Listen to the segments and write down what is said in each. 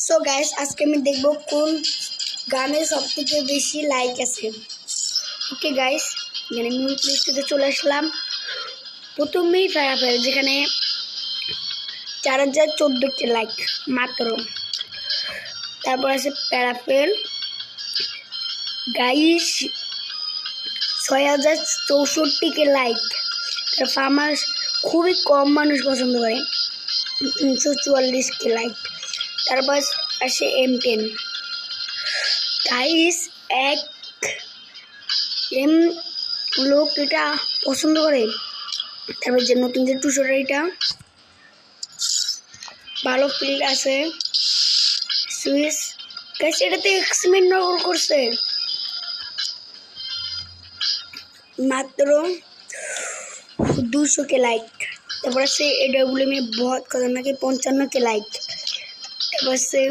So guys, আজকে আমি দেখব কোন গানে সবথেকে বেশি লাইক আছে। ওকে গাইস, এখানে মিউট লিস্টে চলে আসলাম। প্রথমেই ফেয়ার যেখানে 4014টি লাইক মাত্র। তারপর আছে প্যারাফেল গাইস 6064টি লাইক। ফার্মাস খুবই কম মানুষ পছন্দ করে, 344টি লাইক। তারপর আসে M10 গাইস, এক এম লোক এটা পছন্দ করে। তারপর যে নতুন যে 200 এটা ভালো ফিল্ড আছে। সুইস গাইস, এটাতে এক্সমেন্ট নকল করছে মাত্র 200 লাইক। তারপর আছে AWM में बहुत खतरनाक 55 लाइक। তারপর আছে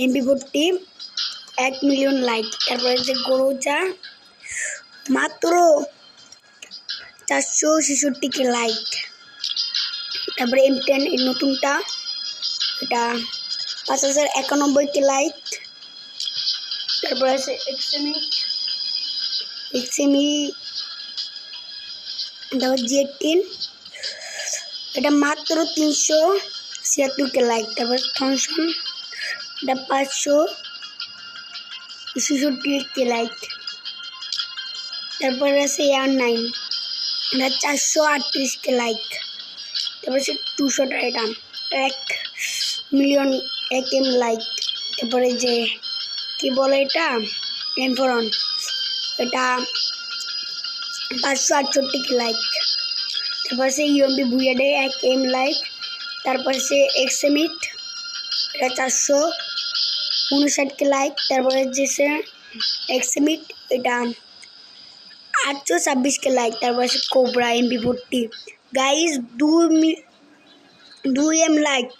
MP40 1 মিলিয়ন লাইক। তারপরে যে গরুচা মাত্র 466 লাইক। তারপরে M10 এর নতুনটা এটা 5091 লাইক। তারপরে আছে XME তারপর G18 এটা মাত্র 376 লাইক। তারপর থমসন এটা 566 লাইক। তারপর আছে AR9 এটা 438 লাইক। তারপর আছে 200 এটা 1 মিলিয়ন 1 এম লাইক। তারপরে যে কি বলে এটা এনফরন এটা 568 লাইক। তারপর আছে UMP বুয়েডে 1 এম লাইক। তারপর আছে এক্সমিট এটা 459 লাইক। তারপরে যে এক্সমিট এটা 826 লাইক। তারপর আছে cobra MP40 guys 2 am like.